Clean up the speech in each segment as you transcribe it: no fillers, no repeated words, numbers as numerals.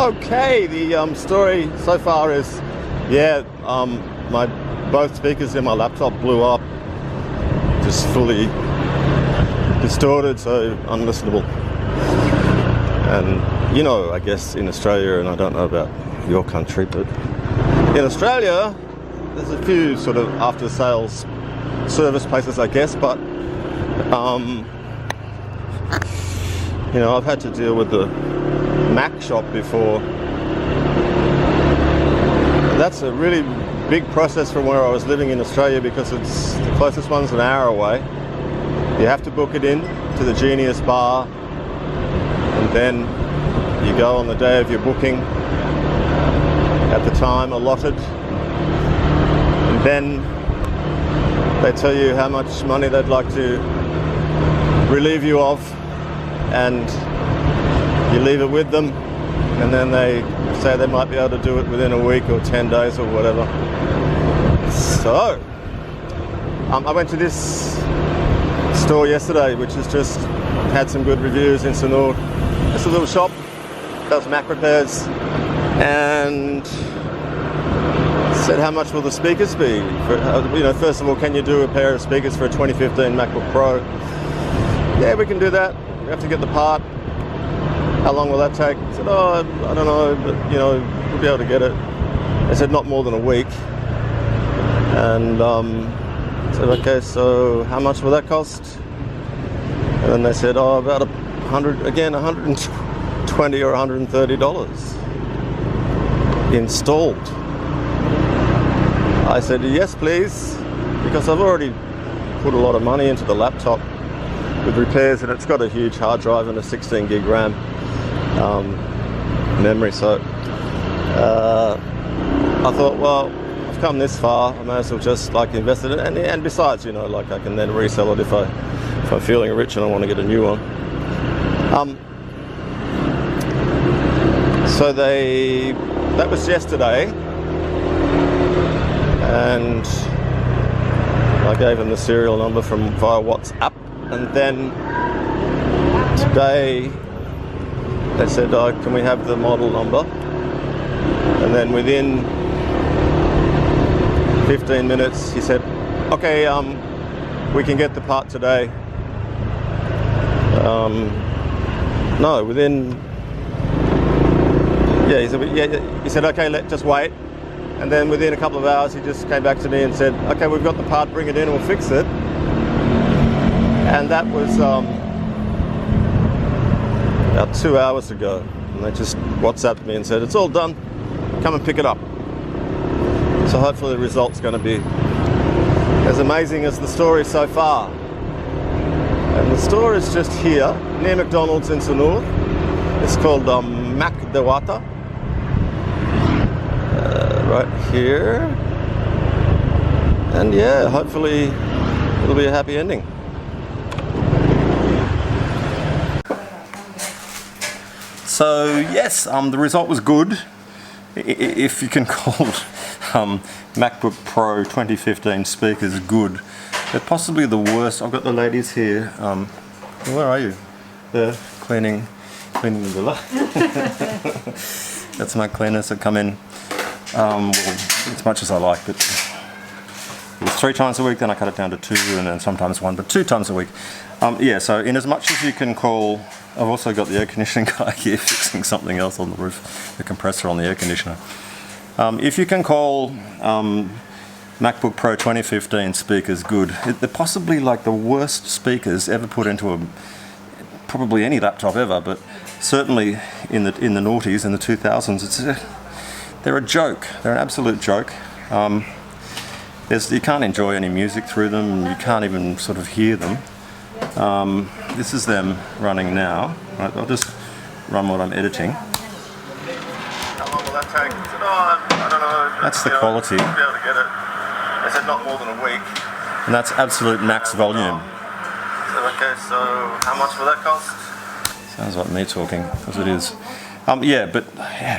Okay, the story so far is, my both speakers in my laptop blew up, just fully distorted, so unlistenable. And I guess in Australia, and I don't know about your country, but in Australia, there's a few sort of after-sales service places, I guess, but I've had to deal with the Mac shop before. That's a really big process from where I was living in Australia, because it's the closest one's an hour away. You have to book it in to the Genius bar, and then you go on the day of your booking at the time allotted, and then they tell you how much money they'd like to relieve you of, and you leave it with them, and then they say they might be able to do it within a week or 10 days or whatever. So I went to this store yesterday, which has just had some good reviews in St. North. It's a little shop, does Mac repairs, and said, how much will the speakers be? First of all, can you do a pair of speakers for a 2015 MacBook Pro? Yeah, we can do that. We have to get the part. How long will that take? I said, I don't know, but we'll be able to get it. They said not more than a week. And I said, okay, so how much will that cost? And then they said, about $120 or $130 installed. I said, yes, please, because I've already put a lot of money into the laptop with repairs, and it's got a huge hard drive and a 16 gig RAM memory. So I thought, well, I've come this far, I may as well just invest in it, and besides, I can then resell it if I'm feeling rich and I want to get a new one. So that was yesterday, and I gave them the serial number via WhatsApp, and then today they said, can we have the model number? And then within 15 minutes he said, okay, we can get the part today. He said, okay, just wait. And then within a couple of hours, he just came back to me and said, okay, we've got the part, bring it in, we'll fix it. And that was about 2 hours ago. And they just WhatsApped me and said, it's all done, come and pick it up. So hopefully the result's going to be as amazing as the story so far. And the store is just here, near McDonald's in St. North. It's called Mac Dewata. Right here. And yeah, hopefully it'll be a happy ending. So yes, the result was good. If you can call MacBook Pro 2015 speakers good. They're possibly the worst. I've got the ladies here. Where are you? They're cleaning the villa. Got some cleaners that come in. As much as I like, but it's 3 times a week, then I cut it down to 2, and then sometimes 1, but 2 times a week. So in as much as you can call, I've also got the air conditioning guy here fixing something else on the roof, the compressor on the air conditioner. If you can call MacBook Pro 2015 speakers good, they're possibly the worst speakers ever put into probably any laptop ever, but certainly in the noughties, in the 2000s, they're a joke. They're an absolute joke. You can't enjoy any music through them. You can't even sort of hear them. This is them running now. Right, I'll just run what I'm editing. How long will that take? I said, I don't know. That's the quality. We'll be able to get it. They said not more than a week. And that's absolute max volume. Okay, so how much will that cost? Sounds like me talking, because it is.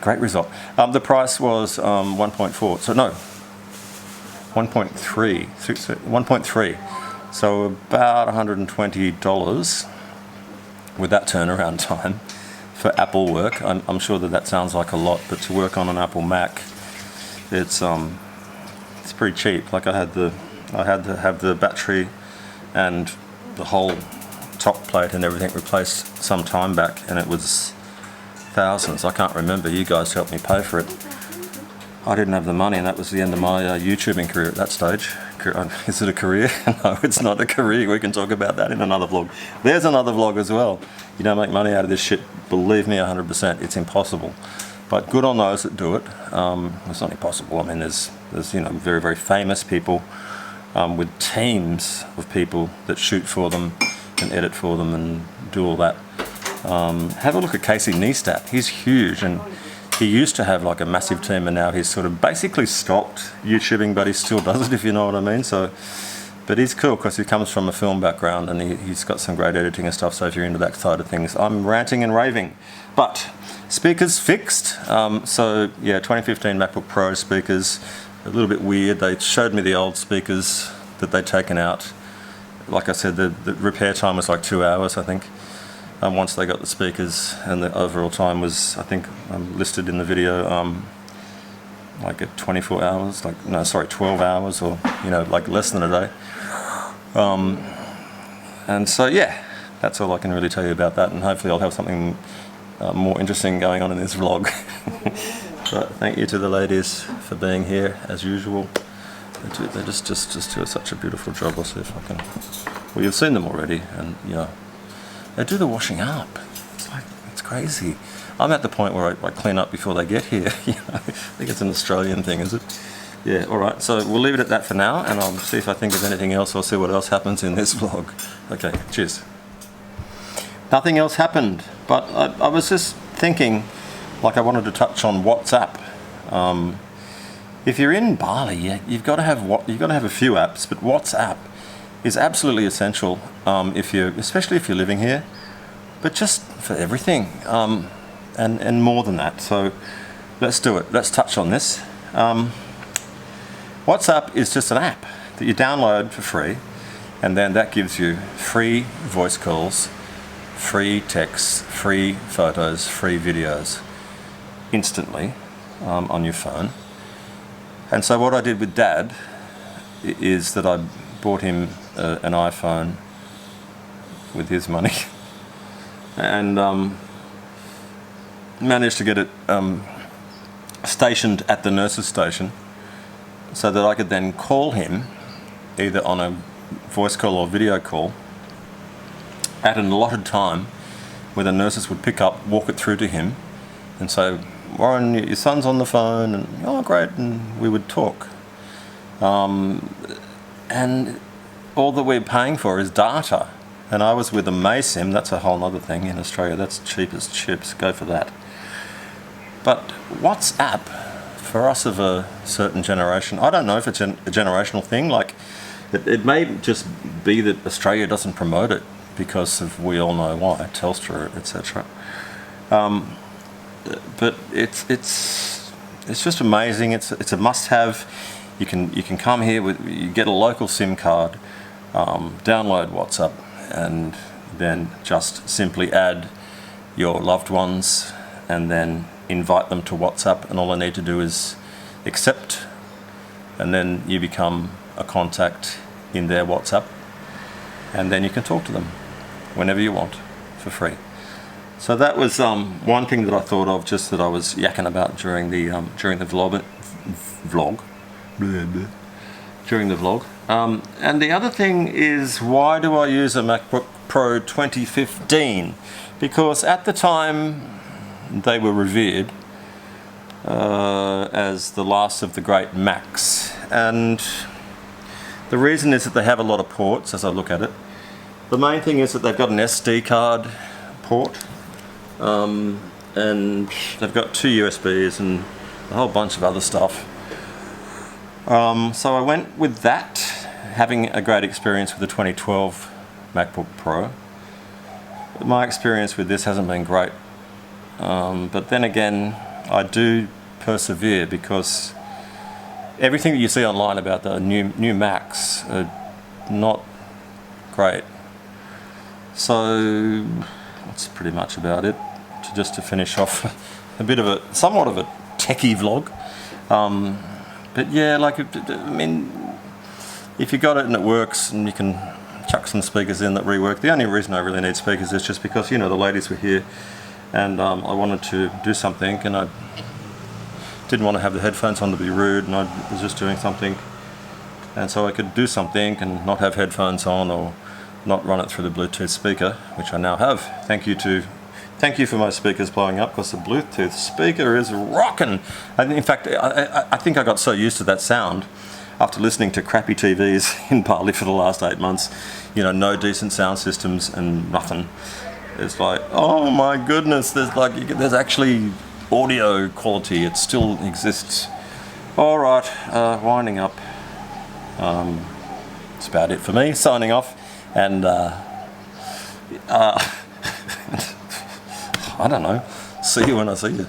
Great result. The price was 1.4. So no, 1.3. 1.3. So about $120 with that turnaround time for Apple work. I'm sure that sounds like a lot, but to work on an Apple Mac, it's pretty cheap. Like I had to have the battery and the whole top plate and everything replaced some time back, and it was thousands. I can't remember. You guys helped me pay for it. I didn't have the money, and that was the end of my YouTubing career at that stage. Is it a career? No, it's not a career. We can talk about that in another vlog. There's another vlog as well. You don't make money out of this shit, believe me 100%. It's impossible. But good on those that do it. It's not impossible. I mean, there's very, very famous people with teams of people that shoot for them and edit for them and do all that. Have a look at Casey Neistat. He's huge, and he used to have like a massive team, and now he's sort of basically stopped YouTubing, but he still does it, if you know what I mean. So, but he's cool because he comes from a film background, and he's got some great editing and stuff. So if you're into that side of things, I'm ranting and raving. But speakers fixed. So yeah, 2015 MacBook Pro speakers, a little bit weird. They showed me the old speakers that they'd taken out. Like I said, the repair time was like 2 hours, I think. Once they got the speakers, and the overall time was, I think, listed in the video, like at 24 hours, 12 hours, or like less than a day. And so yeah, that's all I can really tell you about that, and hopefully I'll have something more interesting going on in this vlog. But thank you to the ladies for being here as usual. They just do such a beautiful job. I'll see if I can. Well, you've seen them already, and they do the washing up. It's crazy. I'm at the point where I clean up before they get here. I think it's an Australian thing, is it? Yeah, alright, so we'll leave it at that for now, and I'll see if I think of anything else, or see what else happens in this vlog. Okay, cheers. Nothing else happened, but I was just thinking, like I wanted to touch on WhatsApp. If you're in Bali, you've got to have a few apps, but WhatsApp is absolutely essential, especially if you're living here, but just for everything, and more than that. So let's do it. Let's touch on this. WhatsApp is just an app that you download for free, and then that gives you free voice calls, free texts, free photos, free videos instantly on your phone. And so what I did with Dad is that I bought him an iPhone with his money, and managed to get it stationed at the nurse's station, so that I could then call him either on a voice call or video call at an allotted time, where the nurses would pick up, walk it through to him, and say, "Warren, your son's on the phone," and "Oh, great," and we would talk. And all that we're paying for is data. And I was with a Maysim, that's a whole other thing in Australia, that's cheap as chips, go for that. But WhatsApp, for us of a certain generation, I don't know if it's a generational thing, like it may just be that Australia doesn't promote it because of, we all know why, Telstra, etc. But it's just amazing. It's a must-have. You can come here you get a local SIM card, download WhatsApp, and then just simply add your loved ones, and then invite them to WhatsApp, and all I need to do is accept, and then you become a contact in their WhatsApp, and then you can talk to them whenever you want for free. So that was one thing that I thought of, just that I was yakking about during the vlog. During the vlog. And the other thing is, why do I use a MacBook Pro 2015? Because at the time they were revered as the last of the great Macs, and the reason is that they have a lot of ports. As I look at it, the main thing is that they've got an SD card port, and they've got 2 USBs and a whole bunch of other stuff. So I went with that, having a great experience with the 2012 MacBook Pro. My experience with this hasn't been great, but then again, I do persevere, because everything that you see online about the new Macs are not great. So that's pretty much about it. to finish off somewhat of a techie vlog. But yeah, like, I mean, if you got it and it works and you can chuck some speakers in that rework. The only reason I really need speakers is just because, the ladies were here and I wanted to do something, and I didn't want to have the headphones on to be rude, and I was just doing something, and so I could do something and not have headphones on or not run it through the Bluetooth speaker, which I now have. Thank you for my speakers blowing up, because the Bluetooth speaker is rocking. And in fact, I think I got so used to that sound after listening to crappy TVs in Bali for the last 8 months, no decent sound systems and nothing. It's like, oh my goodness, there's actually audio quality. It still exists. All right, winding up. That's about it for me. Signing off, and I don't know. See you when I see you.